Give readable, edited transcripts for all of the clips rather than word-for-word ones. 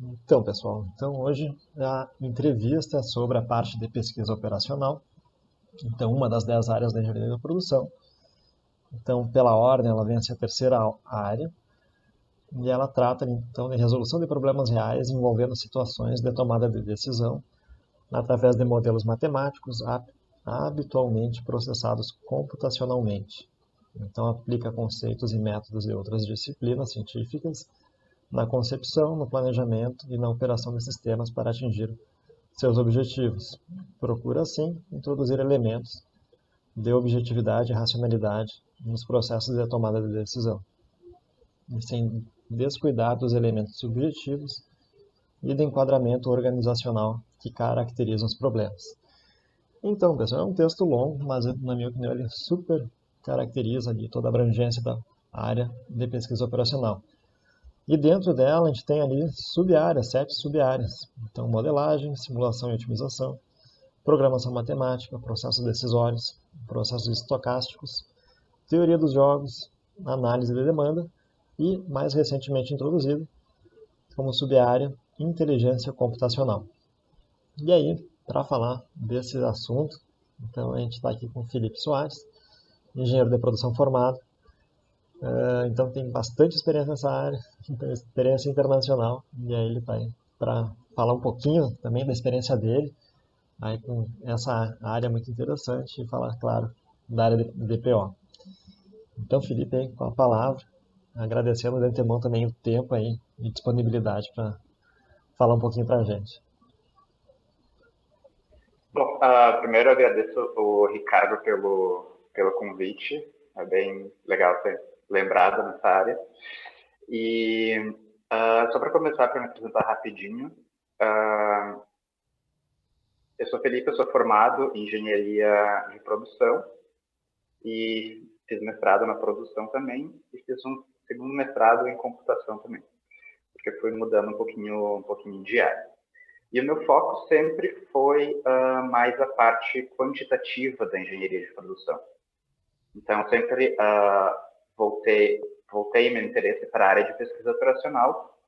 Então, pessoal, hoje a entrevista é sobre a parte de pesquisa operacional. Então, uma das 10 áreas da engenharia da produção. Então, pela ordem, ela vem a ser a terceira área e ela trata então de resolução de problemas reais envolvendo situações de tomada de decisão através de modelos matemáticos habitualmente processados computacionalmente. Então, aplica conceitos e métodos de outras disciplinas científicas na concepção, no planejamento e na operação de sistemas para atingir seus objetivos. Procura, assim, introduzir elementos de objetividade e racionalidade nos processos de tomada de decisão, e sem descuidar dos elementos subjetivos e do enquadramento organizacional que caracterizam os problemas. Então, pessoal, é um texto longo, mas na minha opinião ele super caracteriza ali toda a abrangência da área de pesquisa operacional. E dentro dela a gente tem ali sub-áreas, 7 sub-áreas. Então, modelagem, simulação e otimização, programação matemática, processos decisórios, processos estocásticos, teoria dos jogos, análise de demanda e, mais recentemente introduzido, como sub-área, inteligência computacional. E aí, para falar desse assunto, então a gente está aqui com o Felipe Soares, engenheiro de produção formado, então tem bastante experiência nessa área, experiência internacional, e aí ele está aí para falar um pouquinho também da experiência dele, aí com essa área muito interessante e falar, claro, da área de DPO. Então, Felipe, aí, com a palavra, agradecendo de antemão também o tempo aí e disponibilidade para falar um pouquinho para a gente. Bom, primeiro eu agradeço o Ricardo pelo convite. É bem legal ser lembrado nessa área. E só para começar, para me apresentar rapidinho, eu sou Felipe, eu sou formado em engenharia de produção e fiz mestrado na produção também e fiz um segundo mestrado em computação também, porque fui mudando um pouquinho de área. E o meu foco sempre foi mais a parte quantitativa da engenharia de produção. Então, sempre voltei meu interesse para a área de pesquisa operacional,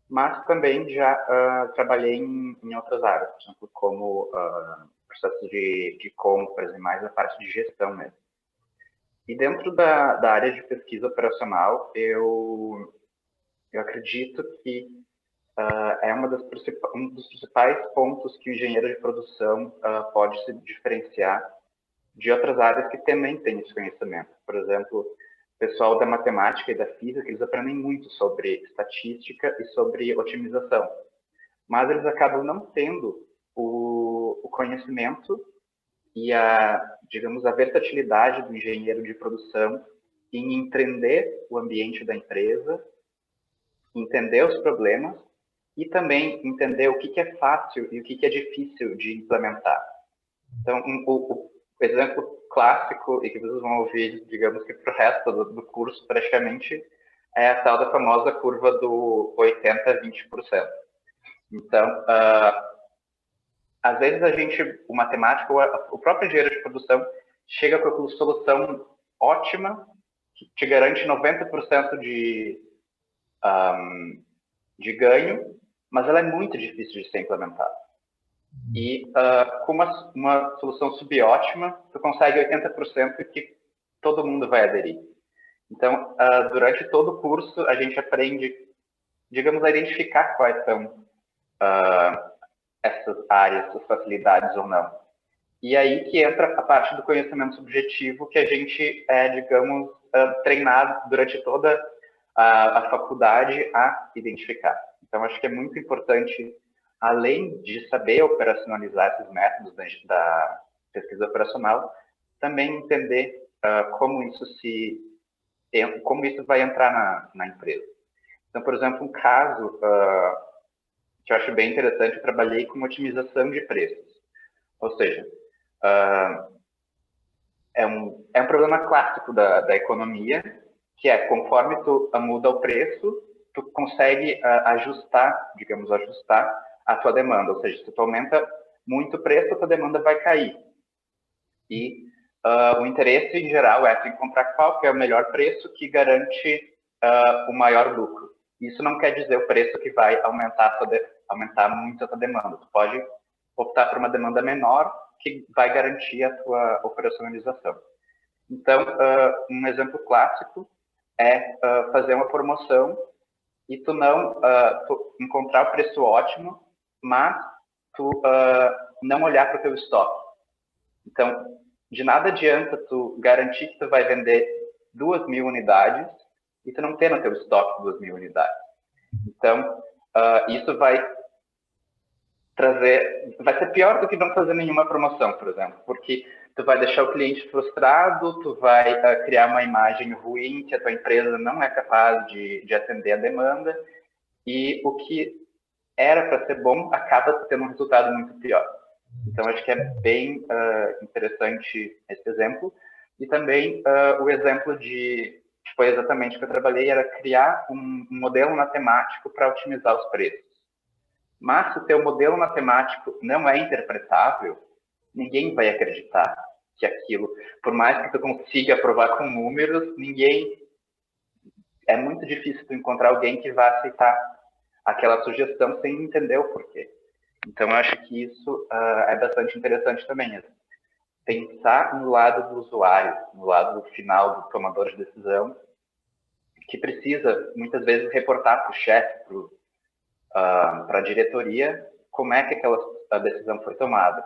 mas também já trabalhei em outras áreas, por exemplo, como processos de compras e mais a parte de gestão mesmo. E dentro da área de pesquisa operacional, eu acredito que é um dos principais pontos que o engenheiro de produção pode se diferenciar de outras áreas que também têm esse conhecimento. Por exemplo, o pessoal da matemática e da física, eles aprendem muito sobre estatística e sobre otimização, mas eles acabam não tendo o conhecimento e digamos, a versatilidade do engenheiro de produção em entender o ambiente da empresa, entender os problemas e também entender o que é fácil e o que é difícil de implementar. Então, o exemplo clássico, e que vocês vão ouvir, digamos que para o resto do curso, praticamente, é a tal da famosa curva do 80-20%. Então, às vezes o matemático, o próprio engenheiro de produção, chega com uma solução ótima, que te garante 90% de ganho, mas ela é muito difícil de ser implementada. E com uma solução subótima, tu consegue 80% que todo mundo vai aderir. Então, durante todo o curso, a gente aprende, digamos, a identificar quais são essas áreas, essas facilidades ou não. E aí que entra a parte do conhecimento subjetivo que a gente é, digamos, treinado durante toda a faculdade a identificar. Então, acho que é muito importante, além de saber operacionalizar esses métodos da pesquisa operacional, também entender como isso vai entrar na empresa. Então, por exemplo, um caso que eu acho bem interessante, eu trabalhei com otimização de preços. Ou seja, é um problema clássico da economia, que é, conforme tu muda o preço, tu consegue ajustar a tua demanda. Ou seja, se tu aumenta muito o preço, a tua demanda vai cair. E o interesse, em geral, é tu encontrar qual que é o melhor preço que garante o maior lucro. Isso não quer dizer o preço que vai aumentar muito a tua demanda. Tu pode optar por uma demanda menor que vai garantir a tua operacionalização. Então, um exemplo clássico é fazer uma promoção e tu não tu encontrar o preço ótimo, mas tu não olhar para o teu estoque. Então, de nada adianta tu garantir que tu vai vender 2.000 unidades e tu não ter no teu estoque 2.000 unidades. Então, isso vai ser pior do que não fazer nenhuma promoção, por exemplo, porque tu vai deixar o cliente frustrado, tu vai criar uma imagem ruim que a tua empresa não é capaz de atender a demanda, e o que era para ser bom acaba tendo um resultado muito pior. Então, acho que é bem interessante esse exemplo. E também o exemplo que foi exatamente o que eu trabalhei, era criar um modelo matemático para otimizar os preços. Mas se o teu modelo matemático não é interpretável, ninguém vai acreditar que aquilo, por mais que tu consiga provar com números, é muito difícil tu encontrar alguém que vá aceitar aquela sugestão sem entender o porquê. Então, eu acho que isso é bastante interessante também. Pensar no lado do usuário, no lado final do tomador de decisão, que precisa, muitas vezes, reportar para o chefe, para a diretoria, como é que a decisão foi tomada.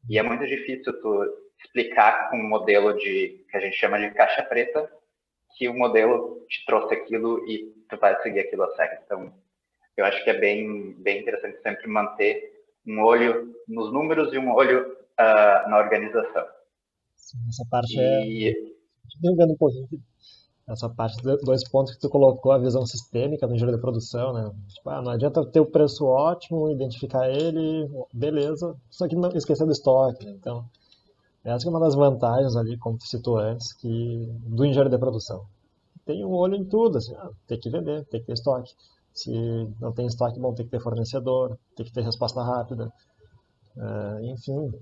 E é muito difícil tu explicar com um modelo que a gente chama de caixa preta, que o modelo te trouxe aquilo e tu vai seguir aquilo a sério. Então, eu acho que é bem, bem interessante sempre manter um olho nos números e um olho na organização. Sim, essa parte E derrubando um pouquinho. Essa parte, dois pontos que tu colocou, a visão sistêmica do engenheiro de produção, né? Tipo, não adianta ter o preço ótimo, identificar ele, beleza, só que não esquecer do estoque, né? Então, essa é uma das vantagens ali, como tu citou antes, do engenheiro de produção. Tem um olho em tudo, assim, tem que vender, tem que ter estoque. Se não tem estoque, bom, tem que ter fornecedor, tem que ter resposta rápida, enfim.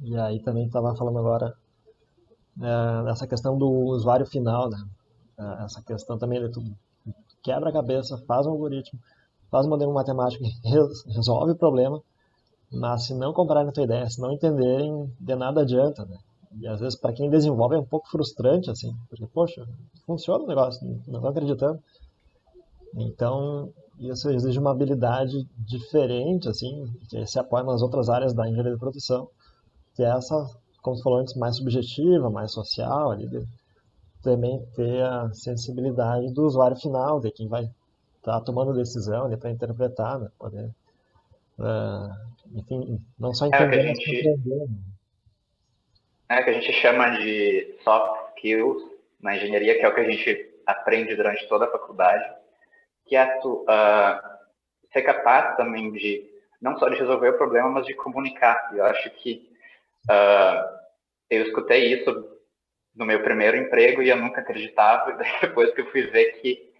E aí também estava falando agora dessa questão do usuário final, né? Essa questão também de tudo. Quebra a cabeça, faz um algoritmo, faz um modelo matemático que resolve o problema, mas se não comprarem a tua ideia, se não entenderem, de nada adianta, né? E às vezes para quem desenvolve é um pouco frustrante, assim, porque, poxa, funciona o negócio, não estão acreditando. Então, isso exige uma habilidade diferente, assim, que se apoia nas outras áreas da engenharia de produção, que é essa, como você falou antes, mais subjetiva, mais social, ali, também ter a sensibilidade do usuário final, de quem vai estar tomando decisão ali para interpretar, né? Poder, enfim, não só é o que a entender, mas gente, compreender. Né? é o que a gente chama de soft skills na engenharia, que é o que a gente aprende durante toda a faculdade, que é tu ser capaz também de, não só de resolver o problema, mas de comunicar. Eu acho que eu escutei isso no meu primeiro emprego e eu nunca acreditava, e depois que eu fui ver que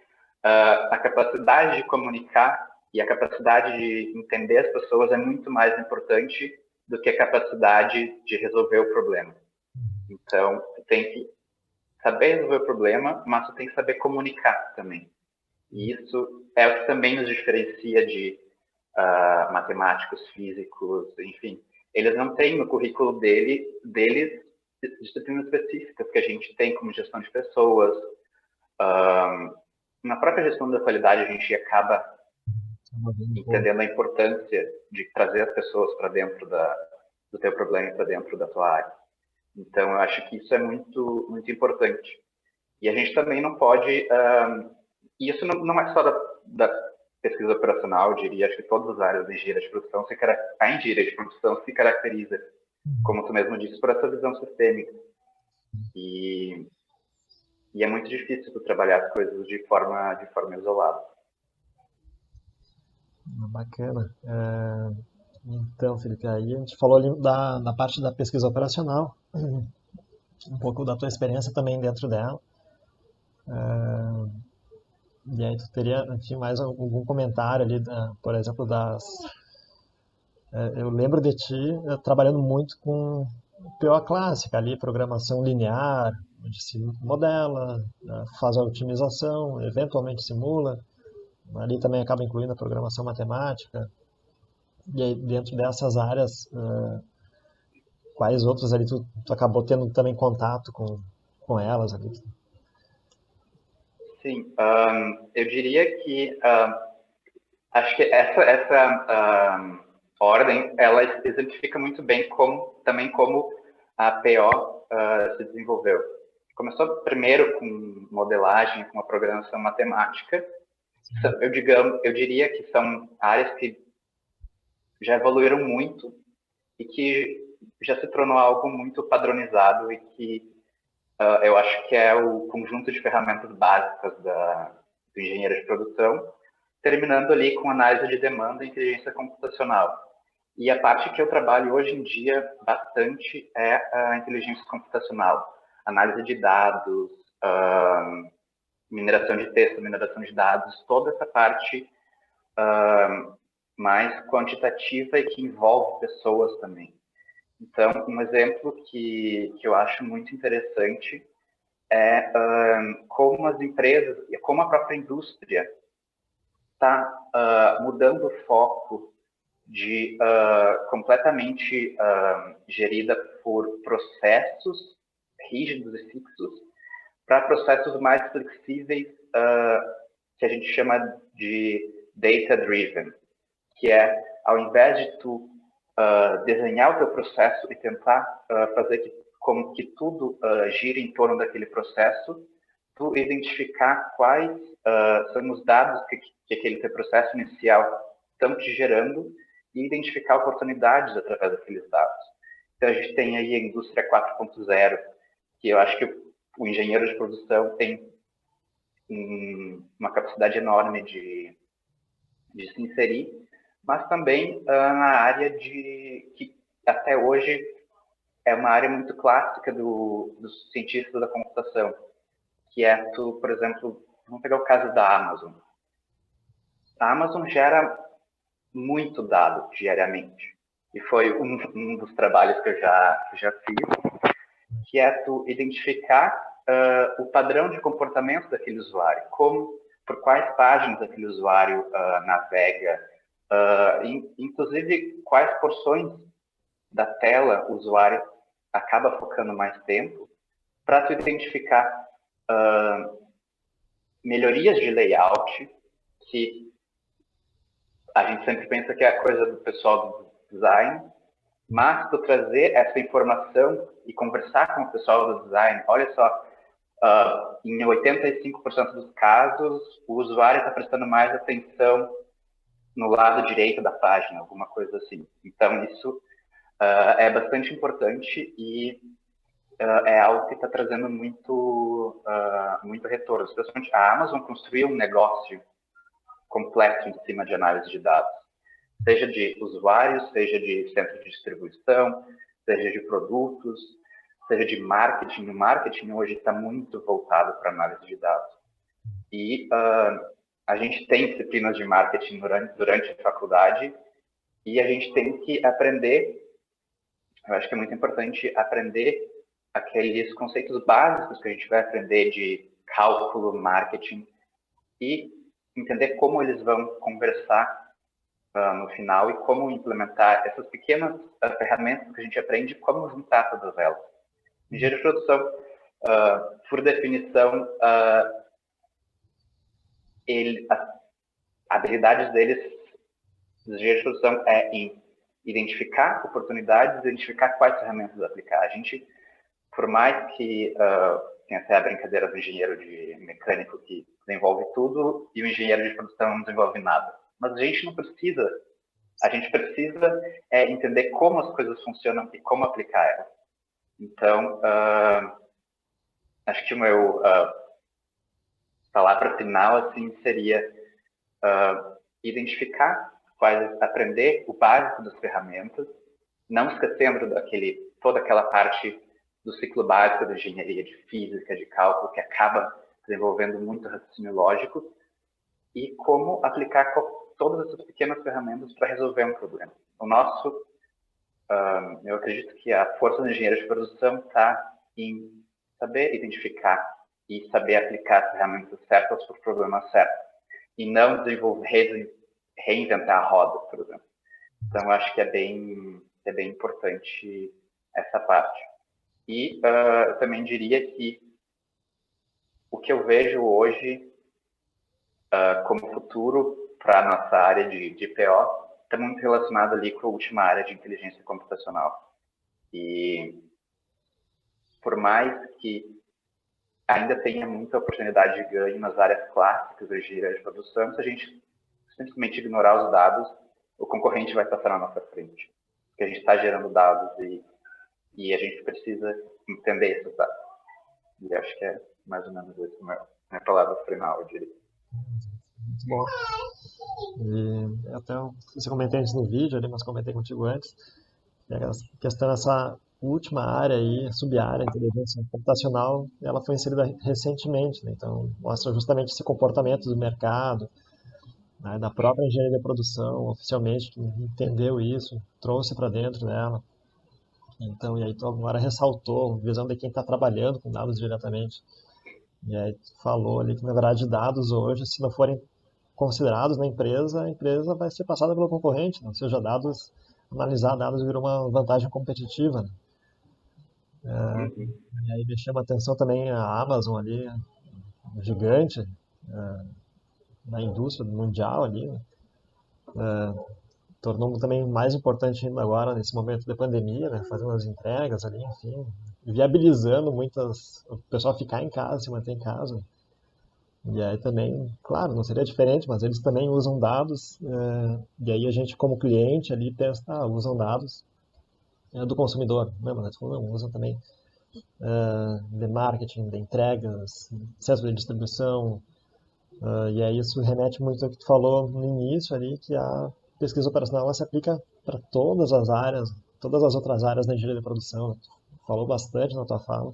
a capacidade de comunicar e a capacidade de entender as pessoas é muito mais importante do que a capacidade de resolver o problema. Então, tu tem que saber resolver o problema, mas tu tem que saber comunicar também. E isso é o que também nos diferencia de matemáticos, físicos, enfim. Eles não têm no currículo deles disciplinas específicas que a gente tem, como gestão de pessoas. Na própria gestão da qualidade, a gente acaba entendendo a importância de trazer as pessoas para dentro do teu problema e para dentro da tua área. Então, eu acho que isso é muito, muito importante. E a gente também não pode... e isso não é só da pesquisa operacional, eu diria, acho que todas as áreas de engenharia de produção, a engenharia de produção se caracteriza, como tu mesmo disse, por essa visão sistêmica. E é muito difícil tu trabalhar as coisas de forma isolada. Bacana. Então, Felipe, aí a gente falou ali da parte da pesquisa operacional, um pouco da tua experiência também dentro dela. E aí tu teria, enfim, mais algum comentário ali, por exemplo, eu lembro de ti trabalhando muito com PO clássica ali, programação linear, onde se modela, faz a otimização, eventualmente simula. Ali também acaba incluindo a programação matemática. E aí, dentro dessas áreas, quais outras ali tu acabou tendo também contato com elas ali? Sim, eu diria que acho que essa ordem ela exemplifica muito bem também como a PO se desenvolveu. Começou primeiro com modelagem, com a programação matemática. Eu diria que são áreas que já evoluíram muito e que já se tornou algo muito padronizado e que eu acho que é o conjunto de ferramentas básicas do engenheiro de produção, terminando ali com análise de demanda e inteligência computacional. E a parte que eu trabalho hoje em dia bastante é a inteligência computacional, análise de dados, mineração de texto, mineração de dados, toda essa parte mais quantitativa e que envolve pessoas também. Então, um exemplo que eu acho muito interessante é como as empresas e como a própria indústria está mudando o foco de completamente gerida por processos rígidos e fixos para processos mais flexíveis que a gente chama de data-driven, que é, ao invés de tu desenhar o teu processo e tentar fazer como que tudo gira em torno daquele processo, tu identificar quais são os dados que aquele teu processo inicial estão te gerando e identificar oportunidades através daqueles dados. Então, a gente tem aí a indústria 4.0, que eu acho que o engenheiro de produção tem uma capacidade enorme de se inserir, mas também na área que até hoje é uma área muito clássica dos cientistas da computação, que é tu, por exemplo, vamos pegar o caso da Amazon. A Amazon gera muito dado diariamente, e foi um dos trabalhos que eu já fiz, que é tu identificar o padrão de comportamento daquele usuário, por quais páginas aquele usuário navega, inclusive quais porções da tela o usuário acaba focando mais tempo, para tu identificar melhorias de layout, que a gente sempre pensa que é a coisa do pessoal do design, mas tu trazer essa informação e conversar com o pessoal do design, olha só, em 85% dos casos, o usuário está prestando mais atenção no lado direito da página, alguma coisa assim. Então, isso é bastante importante e é algo que está trazendo muito retorno. Especialmente a Amazon construiu um negócio completo em cima de análise de dados, seja de usuários, seja de centro de distribuição, seja de produtos, seja de marketing. O marketing hoje está muito voltado para análise de dados. E a gente tem disciplinas de marketing durante a faculdade e a gente tem que aprender, eu acho que é muito importante aprender aqueles conceitos básicos que a gente vai aprender de cálculo, marketing, e entender como eles vão conversar no final e como implementar essas pequenas ferramentas que a gente aprende, como juntar todas elas. Engenheiro de produção, por definição, a habilidade deles, dos engenheiros de produção, é em identificar oportunidades, identificar quais ferramentas aplicar. A gente, por mais que tem até a brincadeira do engenheiro de mecânico que desenvolve tudo e o engenheiro de produção não desenvolve nada. Mas a gente não precisa. A gente precisa entender como as coisas funcionam e como aplicar elas. Então, acho que o meu palavra final assim seria identificar aprender o básico das ferramentas, não esquecendo toda aquela parte do ciclo básico da engenharia, de física, de cálculo, que acaba desenvolvendo muito raciocínio lógico, e como aplicar todas essas pequenas ferramentas para resolver um problema. Eu acredito que a força do engenheiro de produção está em saber identificar e saber aplicar as ferramentas certas para o problema certo. e não reinventar a roda, por exemplo. Então, eu acho que é bem importante essa parte. E eu também diria que o que eu vejo hoje como futuro para a nossa área de PO está muito relacionado ali com a última área de inteligência computacional. E por mais que ainda tenha muita oportunidade de ganho nas áreas clássicas de engenharia de produção, se a gente simplesmente ignorar os dados, o concorrente vai passar na nossa frente. Porque a gente está gerando dados e a gente precisa entender esses dados. E acho que é mais ou menos essa minha palavra final, eu diria. Muito bom. E até você comentei antes no vídeo ali, mas comentei contigo antes, que a questão dessa última área aí, sub-área, inteligência computacional, ela foi inserida recentemente, né? Então mostra justamente esse comportamento do mercado, né, da própria engenharia de produção, oficialmente, que entendeu isso, trouxe para dentro dela. Então, e aí tu agora ressaltou, visão de quem está trabalhando com dados diretamente. E aí tu falou ali que, na verdade, dados hoje, se não forem considerados na empresa, a empresa vai ser passada pelo concorrente, né? Ou seja, dados, analisar dados virou uma vantagem competitiva, né? Uhum. E aí me chama a atenção também a Amazon ali, um gigante na indústria mundial ali, né? Tornou também mais importante ainda agora, nesse momento de pandemia, né? Fazendo as entregas ali, enfim, viabilizando muitas, o pessoal ficar em casa, se manter em casa. E aí também, claro, não seria diferente, mas eles também usam dados, e aí a gente como cliente ali pensa, usam dados do consumidor, né? Mas não, usam também de marketing, de entregas, centro de distribuição, e aí isso remete muito ao que tu falou no início ali, que a pesquisa operacional ela se aplica para todas as áreas, todas as outras áreas da engenharia de produção, né? Tu falou bastante na tua fala.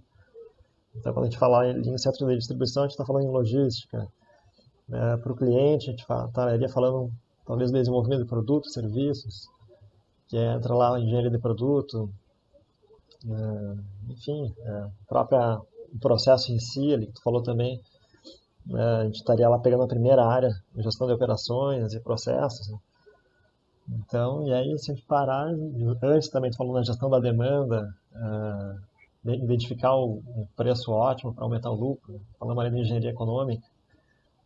Então, quando a gente fala em centro de distribuição, a gente está falando em logística. Para o cliente, a gente estaria falando talvez de desenvolvimento de produtos, serviços, que entra lá em engenharia de produto, enfim, própria o processo em si, ali que tu falou também, a gente estaria lá pegando a primeira área, gestão de operações e processos, né? Então, e aí se a gente parar, antes também tu falou na gestão da demanda, identificar o preço ótimo para aumentar o lucro, falando ali de engenharia econômica,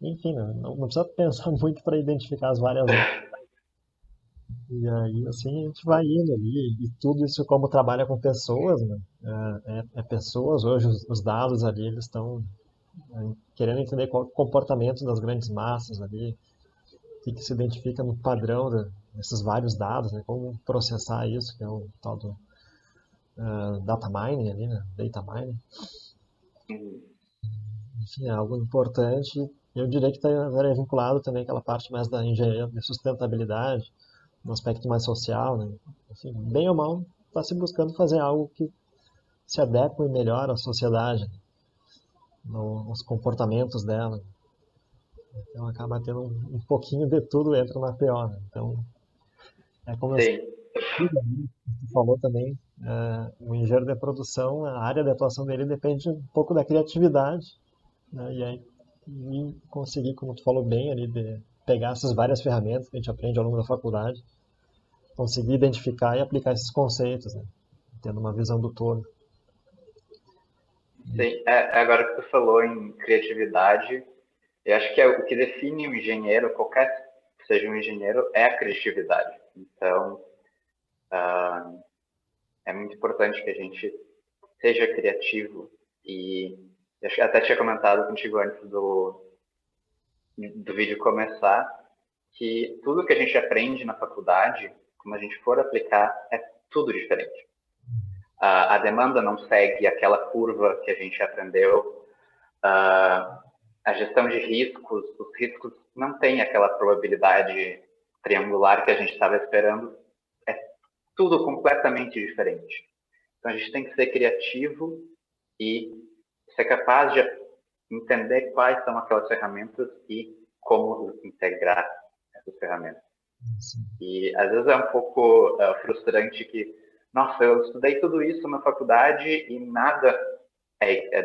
enfim, não precisa pensar muito para identificar as várias áreas. E aí, assim, a gente vai indo ali, e tudo isso como trabalha com pessoas, né? É pessoas, hoje os dados ali, eles estão querendo entender qual é o comportamento das grandes massas ali, o que se identifica no padrão desses vários dados, né? Como processar isso, que é o tal do data mining ali, né? Data mining. Uhum. Enfim, é algo importante. Eu diria que estaria vinculado também àquela parte mais da engenharia de sustentabilidade, no aspecto mais social, né? Enfim, bem ou mal, está se buscando fazer algo que se adequa e melhora à sociedade, né? Os comportamentos dela. Então acaba tendo um pouquinho de tudo entra na PO, né? Então, é como eu Sim, você falou também, o engenheiro de produção, a área de atuação dele depende um pouco da criatividade, né? E aí e conseguir, como tu falou bem ali, de pegar essas várias ferramentas que a gente aprende ao longo da faculdade, conseguir identificar e aplicar esses conceitos, né? Tendo uma visão do todo. sim. Agora que tu falou em criatividade, eu acho que o que define um engenheiro, qualquer que seja um engenheiro, é a criatividade. Então, é muito importante que a gente seja criativo e acho que até tinha comentado contigo antes do vídeo começar que tudo que a gente aprende na faculdade, como a gente for aplicar, é tudo diferente. A demanda não segue aquela curva que a gente aprendeu. A gestão de riscos, os riscos não têm aquela probabilidade triangular que a gente estava esperando. É tudo completamente diferente. Então a gente tem que ser criativo e ser capaz de entender quais são aquelas ferramentas e como integrar essas ferramentas. Sim. E às vezes é um pouco frustrante que, nossa, eu estudei tudo isso na faculdade e nada é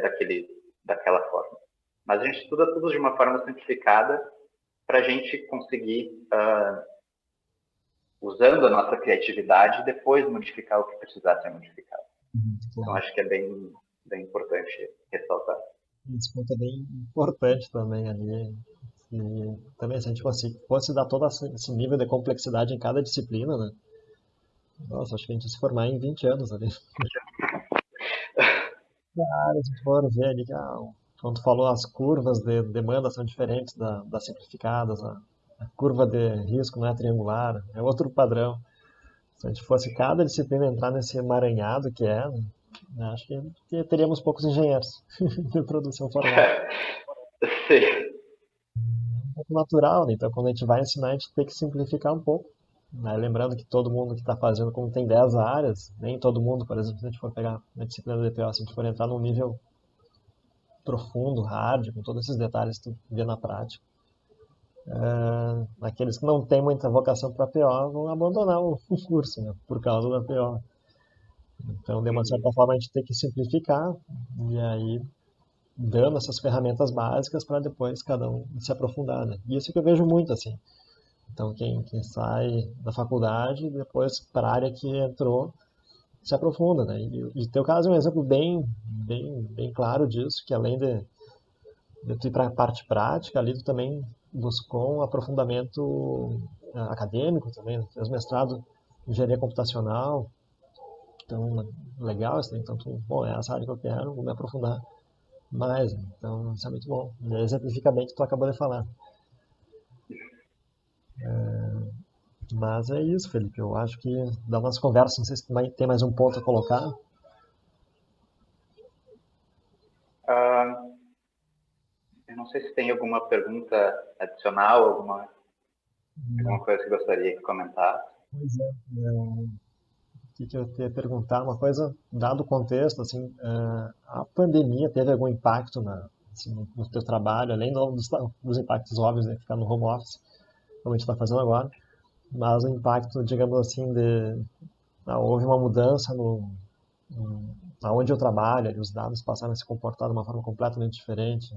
daquela forma. Mas a gente estuda tudo de uma forma simplificada para a gente conseguir, usando a nossa criatividade, depois modificar o que precisar ser modificado. Então, Claro. acho que é bem, bem importante ressaltar. Esse ponto é bem importante também ali. E também, se a gente fosse dar todo esse nível de complexidade em cada disciplina, né? Nossa, acho que a gente ia se formar em 20 anos ali. Se a gente for ver ali, quando tu falou, as curvas de demanda são diferentes das simplificadas, a curva de risco não é triangular, é outro padrão. Se a gente fosse cada disciplina entrar nesse emaranhado que é, né, acho que teríamos poucos engenheiros de produção formal. Sim. Um pouco natural, né? Então, quando a gente vai ensinar, a gente tem que simplificar um pouco. Né? Lembrando que todo mundo que está fazendo, como tem 10 áreas, nem todo mundo, por exemplo, se a gente for pegar a disciplina do DPO, se a gente for entrar num nível profundo, hard, com todos esses detalhes que tu vê na prática, aqueles que não têm muita vocação para PO vão abandonar o curso, né? Por causa da PO. Então, de uma certa forma, a gente tem que simplificar e aí dando essas ferramentas básicas para depois cada um se aprofundar, né? E isso que eu vejo muito, assim. Então, quem sai da faculdade, depois para a área que entrou, se aprofunda, né? E o teu caso é um exemplo bem claro disso, que além de tu ir para a parte prática, ali tu também buscou um aprofundamento acadêmico também, né? Fez mestrado em engenharia computacional, então, legal isso, né? Então, bom, é essa área que eu quero, vou me aprofundar mais, né? Então, isso é muito bom. E aí exemplifica bem o que tu acabou de falar. Mas é isso, Felipe. Eu acho que da nossa conversa, não sei se tem mais um ponto a colocar. Uh, eu não sei se tem alguma pergunta adicional, alguma coisa que gostaria de comentar. Pois é. O que eu ia perguntar? Uma coisa, dado o contexto, assim, a pandemia teve algum impacto assim, no teu trabalho, além dos impactos óbvios, né, ficar no home office, como a gente está fazendo agora, mas o impacto, digamos assim, houve uma mudança aonde eu trabalho, ali, os dados passaram a se comportar de uma forma completamente diferente.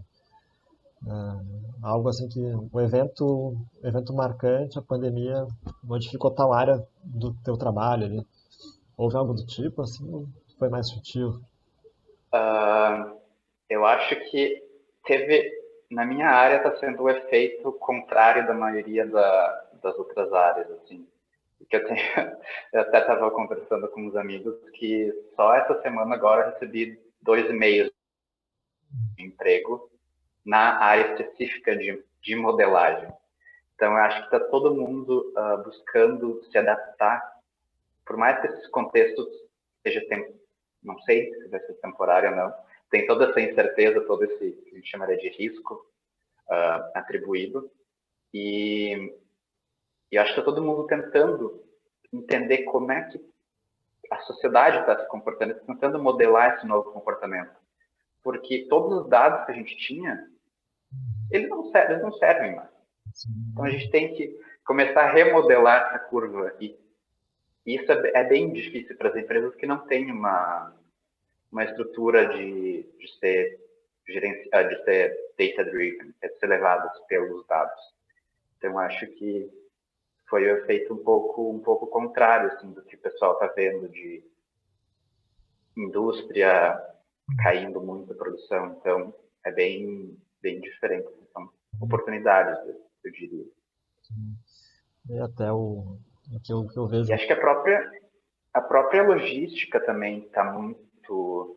Algo assim que o evento marcante, a pandemia modificou tal área do teu trabalho ali. Houve algo do tipo, assim, ou foi mais sutil? Eu acho que teve, na minha área, está sendo o efeito contrário da maioria das outras áreas, assim. Que eu, tenho, eu até estava conversando com uns amigos que só essa semana agora eu recebi 2 e-mails de emprego na área específica de modelagem. Então, eu acho que está todo mundo buscando se adaptar, por mais que esses contextos seja não sei se vai ser temporário ou não, tem toda essa incerteza, todo esse que a gente chamaria de risco atribuído, e acho que está todo mundo tentando entender como é que a sociedade está se comportando, tentando modelar esse novo comportamento. Porque todos os dados que a gente tinha, eles não servem mais. Então a gente tem que começar a remodelar essa curva. E isso é bem difícil para as empresas que não têm uma estrutura de ser data-driven, de ser levadas pelos dados. Então acho que foi o efeito um pouco contrário assim, do que o pessoal está vendo de indústria caindo muito a produção. Então, é bem diferente. São oportunidades, eu diria. E até o que eu E vejo. acho que a própria logística também está muito...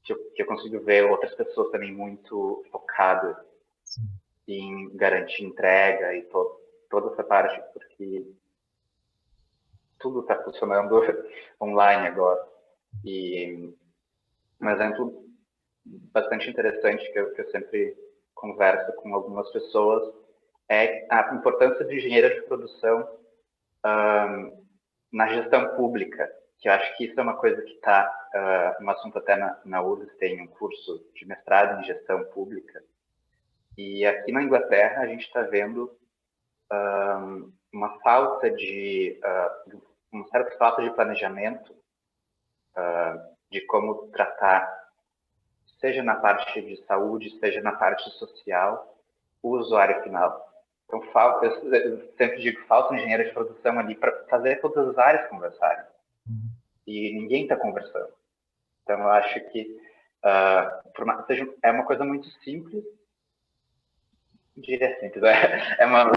Que eu consigo ver outras pessoas também muito focadas Sim. em garantir entrega e toda essa parte, porque tudo está funcionando online agora. E um exemplo bastante interessante que eu sempre converso com algumas pessoas é a importância do engenheiro de produção na gestão pública, que eu acho que isso é uma coisa que está um assunto até na URGS, tem um curso de mestrado em gestão pública, e aqui na Inglaterra a gente está vendo uma certa falta de planejamento de como tratar, seja na parte de saúde, seja na parte social, o usuário final. Então, eu sempre digo, falta um engenheiro de produção ali para fazer todas as áreas conversarem. E ninguém está conversando. Então, eu acho que é uma coisa muito simples, diria simples, é uma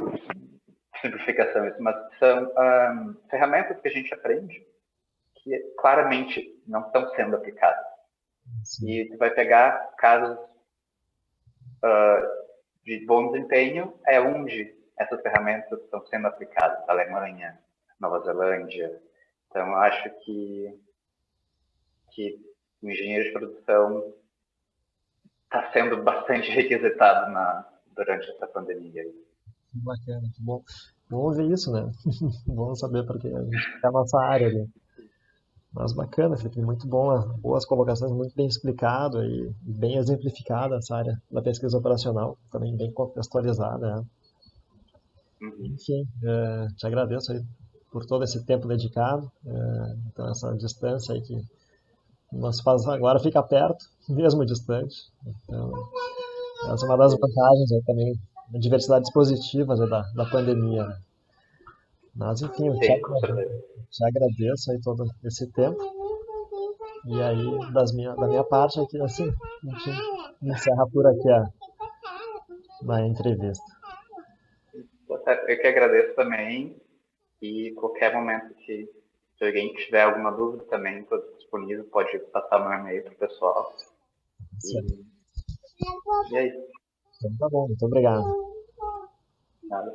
simplificação isso, mas são ferramentas que a gente aprende que claramente não estão sendo aplicadas. Sim. E tu vai pegar casos de bom desempenho é onde essas ferramentas estão sendo aplicadas, Alemanha, Nova Zelândia. Então, eu acho que o engenheiro de produção está sendo bastante requisitado durante essa pandemia. Que bacana, que bom. Bom ouvir isso, né? Bom saber porque a gente é a nossa área ali. Mas bacana, Felipe, muito bom, boas colocações, muito bem explicado e bem exemplificada essa área da pesquisa operacional, também bem contextualizada, né? Uhum. Enfim, te agradeço aí por todo esse tempo dedicado, então essa distância aí que nos faz agora fica perto, mesmo distante. Então, essa é uma das vantagens aí também, da diversidades positivas aí da pandemia, né? Mas enfim, Sim, com certeza. te agradeço aí todo esse tempo. E aí, da minha parte aqui, assim, a gente encerra por aqui a entrevista. Eu que agradeço também e qualquer momento que se alguém tiver alguma dúvida também, estou disponível, pode passar meu e-mail para o pessoal. Certo. E é isso. Então tá bom, muito obrigado. Nada.